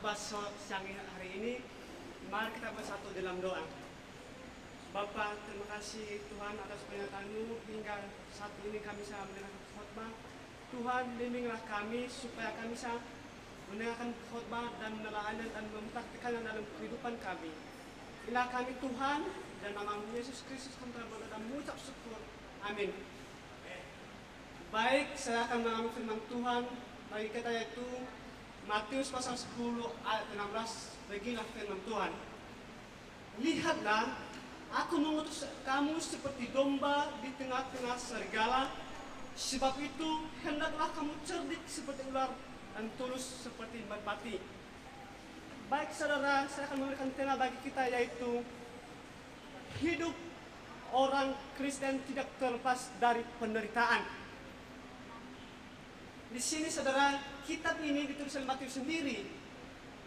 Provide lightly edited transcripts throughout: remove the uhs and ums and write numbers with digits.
khotbah siang hari ini, mari kita bersatu dalam doa. Bapa, terima kasih Tuhan atas pernyataan-Mu hingga saat ini kami bisa mendengarkan khotbah. Tuhan, bimbinglah kami supaya kami bisa mendengarkan khotbah dan menelaahnya dan mempraktikannya dalam kehidupan kami. Inilah kami Tuhan, dan nama Yesus Kristus kami telah berdoa dan mengucap syukur. Amin. Baik, saya akan mengambil firman Tuhan bagi kita, yaitu Matius pasal 10 ayat 16. Beginilah firman Tuhan. Lihatlah, aku mengutus kamu seperti domba di tengah-tengah serigala. Sebab itu, hendaklah kamu cerdik seperti ular dan tulus seperti merpati. Baik saudara, saya akan memberikan tema bagi kita, yaitu hidup orang Kristen tidak terlepas dari penderitaan. Di sini saudara, kitab ini ditulis oleh Matius sendiri.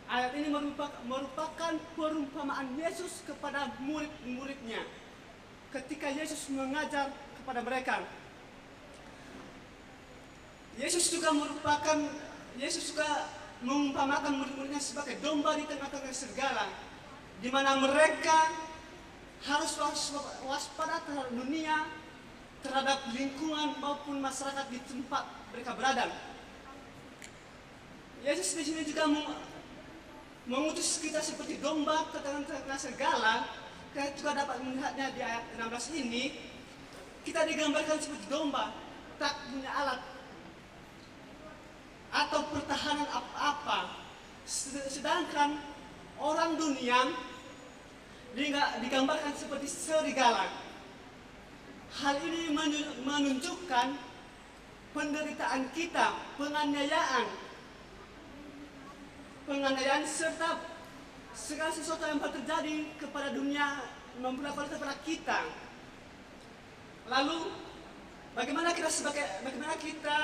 Ayat ini merupakan perumpamaan Yesus kepada murid-muridnya ketika Yesus mengajar kepada mereka. Yesus juga mengumpamakan murid-muridnya sebagai domba di tengah-tengah serigala, di mana mereka harus waspada terhadap dunia, terhadap lingkungan maupun masyarakat di tempat mereka berada. Yesus di sini juga mengutus kita seperti domba ke tengah-tengah serigala. Kita juga dapat melihatnya di ayat 16 ini. Kita digambarkan seperti domba, tak punya alat atau pertahanan apa-apa. Sedangkan orang dunia digambarkan seperti serigala. Hal ini menunjukkan penderitaan kita, penganiayaan serta segala sesuatu yang terjadi kepada dunia memperlakukan kepada kita. Lalu bagaimana kita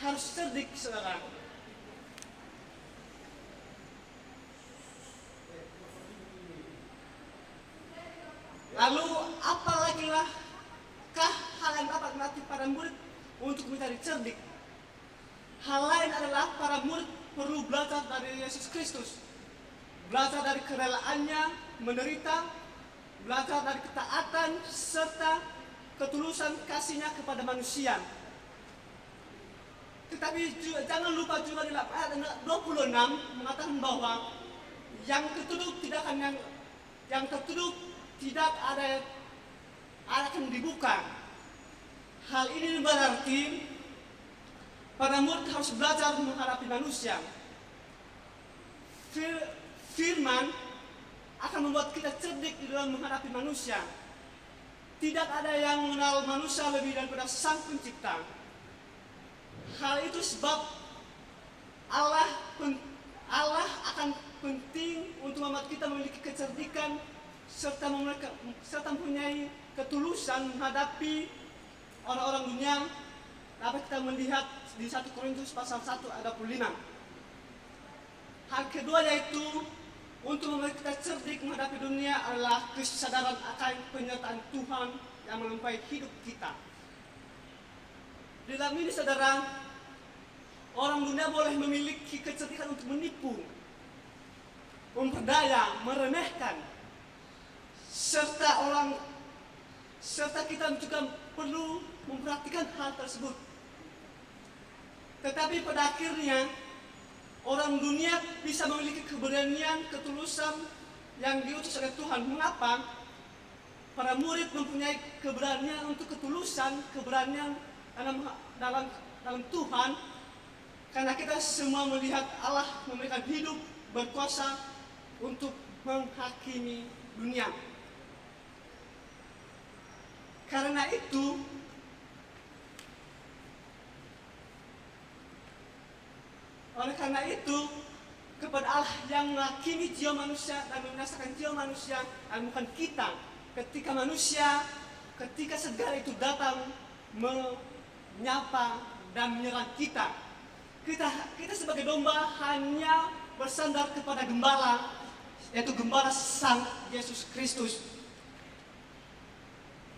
harus cerdik, saudara? Lalu apalagi hal yang dapat melatih para murid untuk mencari cerdik? Hal lain adalah para murid perlu belajar dari Yesus Kristus, belajar dari kerelaannya menderita, belajar dari ketaatan serta ketulusan kasihnya kepada manusia. Tetapi jangan lupa juga di ayat 26 mengatakan bahwa yang tertutup tidak akan dibuka. Hal ini berarti para murid harus belajar menghadapi manusia. Firman akan membuat kita cerdik di dalam menghadapi manusia. Tidak ada yang mengenal manusia lebih daripada Sang Pencipta. Hal itu sebab Allah akan penting untuk membuat kita memiliki kecerdikan serta mempunyai ketulusan menghadapi orang-orang dunia. Dapat kita melihat di 1 Korintus pasal 1 ayat 25. Hal kedua, yaitu untuk membuat kita cerdik menghadapi dunia adalah kesadaran akan penyertaan Tuhan yang melampaui hidup kita. Di dalam ini saudara, orang dunia boleh memiliki kecerdikan untuk menipu, memperdaya, meremehkan, serta kita juga perlu memperhatikan hal tersebut. Tetapi pada akhirnya orang dunia bisa memiliki keberanian, ketulusan yang diutus oleh Tuhan. Mengapa? Para murid mempunyai keberanian untuk ketulusan, keberanian dalam Tuhan, karena kita semua melihat Allah memberikan hidup berkuasa untuk menghakimi dunia. Karena itu, kepada Allah yang menghakimi jiwa manusia dan membinasakan jiwa manusia, dan bukan kita. Ketika segala itu datang menyapa dan menyerang kita sebagai domba hanya bersandar kepada gembala, yaitu gembala Sang Yesus Kristus.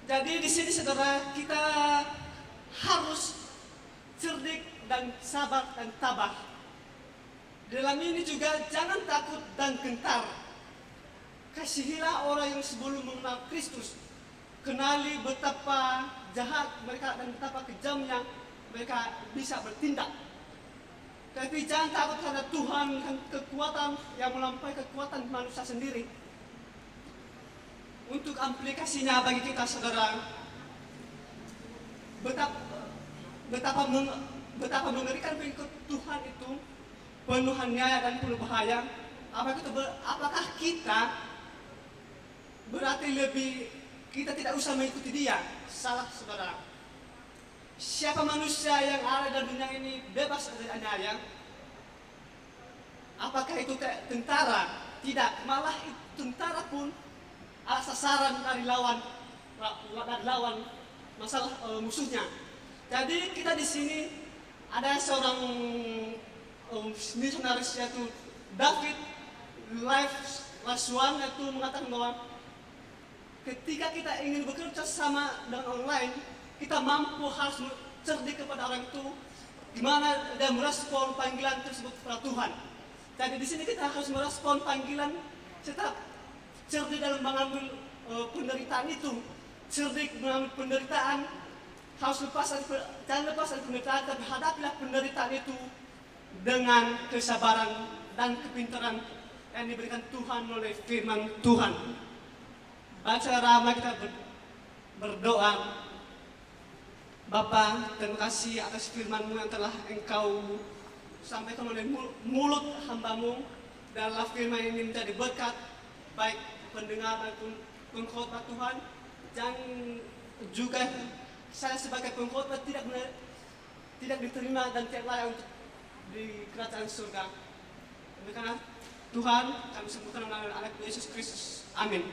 Jadi di sini saudara, kita harus cerdik dan sabar dan tabah. Dalam ini juga jangan takut dan gentar. Kasihilah orang yang sebelum mengenal Kristus. Kenali betapa jahat mereka dan betapa kejamnya mereka bisa bertindak. Tapi jangan takut karena Tuhan dengan kekuatan yang melampaui kekuatan manusia sendiri. Untuk aplikasinya bagi kita saudara, betapa mengerikan pengikut Tuhan itu, penuh hanya dan penuh bahaya. Apakah kita berarti kita tidak usah mengikuti dia? Salah saudara. Siapa manusia yang ada dalam dunia ini bebas dari aniaya? Apakah itu kayak tentara? Tidak, malah tentara pun ada sasaran dari lawan masalah musuhnya. Jadi kita di sini ada seorang misionaris yaitu David Laswan, itu mengatakan bahwa ketika kita ingin bekerja sama dengan orang lain, kita mampu harus cerdik kepada orang itu gimana dia merespon panggilan tersebut kepada Tuhan. Jadi di sini kita harus merespon panggilan, tetap cerdik dalam mengambil penderitaan itu, cerdik mengambil penderitaan, jangan lepas dari penderitaan, tapi hadapilah penderitaan itu dengan kesabaran dan kepintaran yang diberikan Tuhan oleh firman Tuhan. Baca ramai kita berdoa. Bapa, terima kasih atas firman-Mu yang telah Engkau sampaikan oleh mulut hamba-Mu. Dalam firman ini menjadi berkat baik pendengar maupun pengkhotbah Tuhan. Dan juga saya sebagai pengkhotbah tidak diterima dan tidak layak untuk di kerajaan surga. Karena Tuhan, kami sembahkan nama Anak Yesus Kristus. Amin.